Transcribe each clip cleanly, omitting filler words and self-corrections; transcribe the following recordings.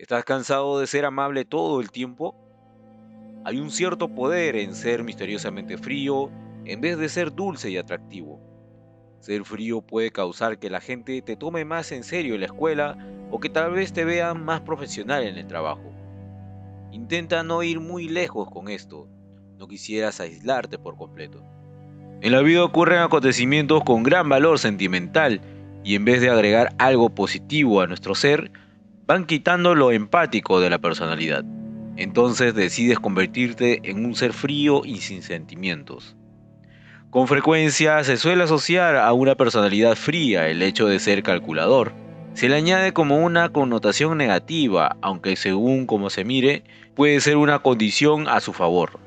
¿Estás cansado de ser amable todo el tiempo? Hay un cierto poder en ser misteriosamente frío en vez de ser dulce y atractivo. Ser frío puede causar que la gente te tome más en serio en la escuela o que tal vez te vean más profesional en el trabajo. Intenta no ir muy lejos con esto. No quisieras aislarte por completo. En la vida ocurren acontecimientos con gran valor sentimental y en vez de agregar algo positivo a nuestro ser, van quitando lo empático de la personalidad. Entonces decides convertirte en un ser frío y sin sentimientos. Con frecuencia se suele asociar a una personalidad fría el hecho de ser calculador. Se le añade como una connotación negativa, aunque según como se mire, puede ser una condición a su favor.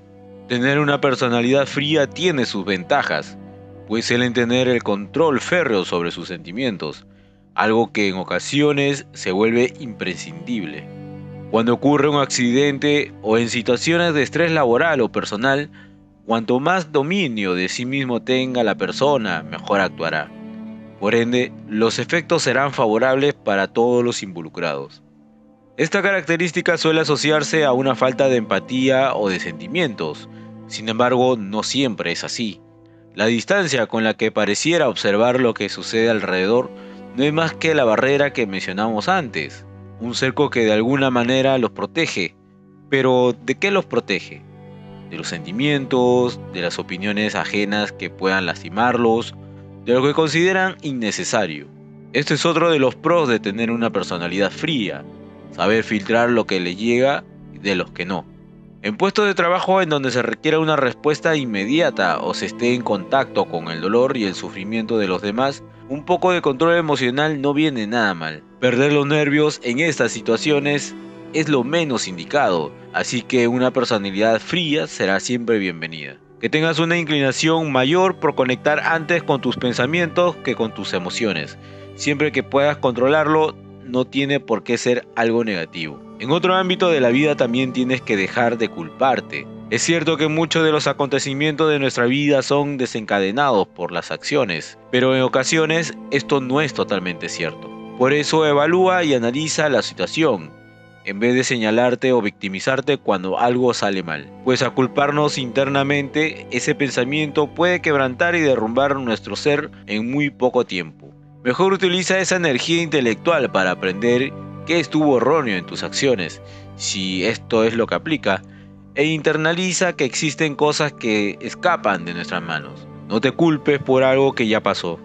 Tener una personalidad fría tiene sus ventajas, pues suelen tener el control férreo sobre sus sentimientos, algo que en ocasiones se vuelve imprescindible. Cuando ocurre un accidente o en situaciones de estrés laboral o personal, cuanto más dominio de sí mismo tenga la persona, mejor actuará. Por ende, los efectos serán favorables para todos los involucrados. Esta característica suele asociarse a una falta de empatía o de sentimientos. Sin embargo, no siempre es así. La distancia con la que pareciera observar lo que sucede alrededor no es más que la barrera que mencionamos antes, un cerco que de alguna manera los protege. Pero, ¿de qué los protege? De los sentimientos, de las opiniones ajenas que puedan lastimarlos, de lo que consideran innecesario. Este es otro de los pros de tener una personalidad fría, saber filtrar lo que le llega de los que no. En puestos de trabajo en donde se requiera una respuesta inmediata o se esté en contacto con el dolor y el sufrimiento de los demás, un poco de control emocional no viene nada mal. Perder los nervios en estas situaciones es lo menos indicado, así que una personalidad fría será siempre bienvenida. Que tengas una inclinación mayor por conectar antes con tus pensamientos que con tus emociones. Siempre que puedas controlarlo, no tiene por qué ser algo negativo. En otro ámbito de la vida también tienes que dejar de culparte. Es cierto que muchos de los acontecimientos de nuestra vida son desencadenados por las acciones, pero en ocasiones esto no es totalmente cierto. Por eso evalúa y analiza la situación, en vez de señalarte o victimizarte cuando algo sale mal. Pues a culparnos internamente, ese pensamiento puede quebrantar y derrumbar nuestro ser en muy poco tiempo. Mejor utiliza esa energía intelectual para aprender qué estuvo erróneo en tus acciones, si esto es lo que aplica, e internaliza que existen cosas que escapan de nuestras manos. No te culpes por algo que ya pasó.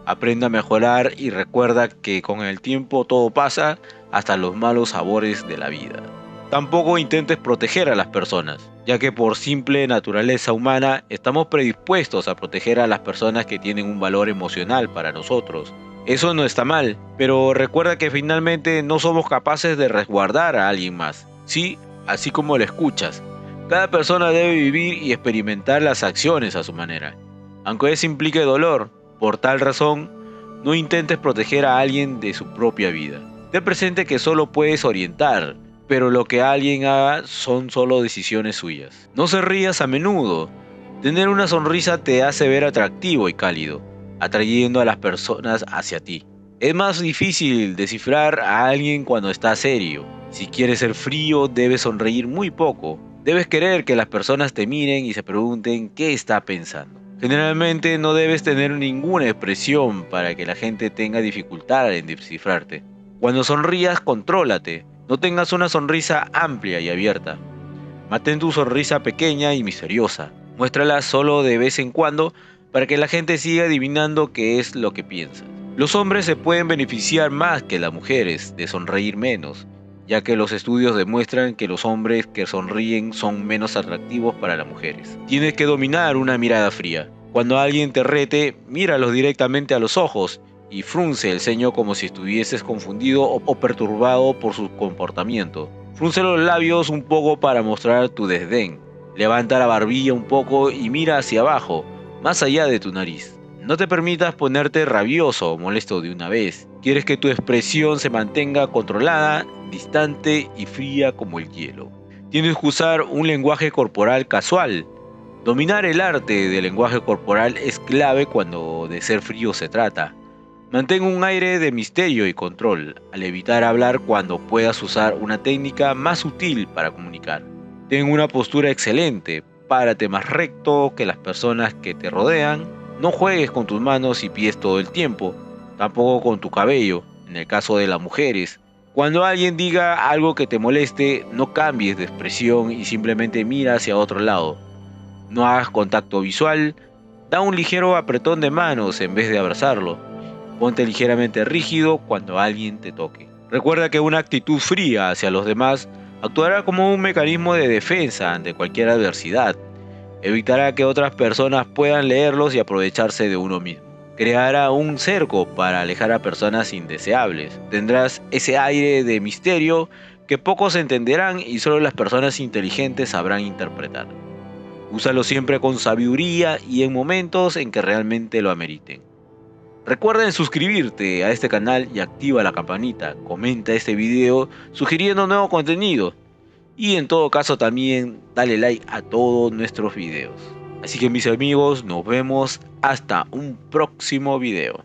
Aprenda a mejorar y recuerda que con el tiempo todo pasa, hasta los malos sabores de la vida. Tampoco intentes proteger a las personas, ya que por simple naturaleza humana estamos predispuestos a proteger a las personas que tienen un valor emocional para nosotros. Eso no está mal, pero recuerda que finalmente no somos capaces de resguardar a alguien más. Sí, así como lo escuchas. Cada persona debe vivir y experimentar las acciones a su manera, aunque eso implique dolor. Por tal razón, no intentes proteger a alguien de su propia vida. Ten presente que solo puedes orientar, pero lo que alguien haga son solo decisiones suyas. No se rías a menudo. Tener una sonrisa te hace ver atractivo y cálido, atrayendo a las personas hacia ti. Es más difícil descifrar a alguien cuando está serio. Si quieres ser frío, debes sonreír muy poco. Debes querer que las personas te miren y se pregunten qué está pensando. Generalmente no debes tener ninguna expresión para que la gente tenga dificultad en descifrarte. Cuando sonrías, contrólate. No tengas una sonrisa amplia y abierta. Mantén tu sonrisa pequeña y misteriosa. Muéstrala solo de vez en cuando para que la gente siga adivinando qué es lo que piensas. Los hombres se pueden beneficiar más que las mujeres de sonreír menos, ya que los estudios demuestran que los hombres que sonríen son menos atractivos para las mujeres. Tienes que dominar una mirada fría. Cuando alguien te rete, míralos directamente a los ojos y frunce el ceño como si estuvieses confundido o perturbado por su comportamiento. Frunce los labios un poco para mostrar tu desdén. Levanta la barbilla un poco y mira hacia abajo, más allá de tu nariz. No te permitas ponerte rabioso o molesto de una vez. Quieres que tu expresión se mantenga controlada, distante y fría como el hielo. Tienes que usar un lenguaje corporal casual. Dominar el arte del lenguaje corporal es clave cuando de ser frío se trata. Mantén un aire de misterio y control al evitar hablar cuando puedas usar una técnica más sutil para comunicar. Ten una postura excelente, párate más recto que las personas que te rodean, no juegues con tus manos y pies todo el tiempo, tampoco con tu cabello, en el caso de las mujeres. Cuando alguien diga algo que te moleste, no cambies de expresión y simplemente mira hacia otro lado. No hagas contacto visual, da un ligero apretón de manos en vez de abrazarlo. Ponte ligeramente rígido cuando alguien te toque. Recuerda que una actitud fría hacia los demás actuará como un mecanismo de defensa ante cualquier adversidad. Evitará que otras personas puedan leerlos y aprovecharse de uno mismo. Creará un cerco para alejar a personas indeseables. Tendrás ese aire de misterio que pocos entenderán y solo las personas inteligentes sabrán interpretar. Úsalo siempre con sabiduría y en momentos en que realmente lo ameriten. Recuerda suscribirte a este canal y activa la campanita. Comenta este video sugiriendo nuevo contenido. Y en todo caso también dale like a todos nuestros videos. Así que mis amigos, nos vemos hasta un próximo video.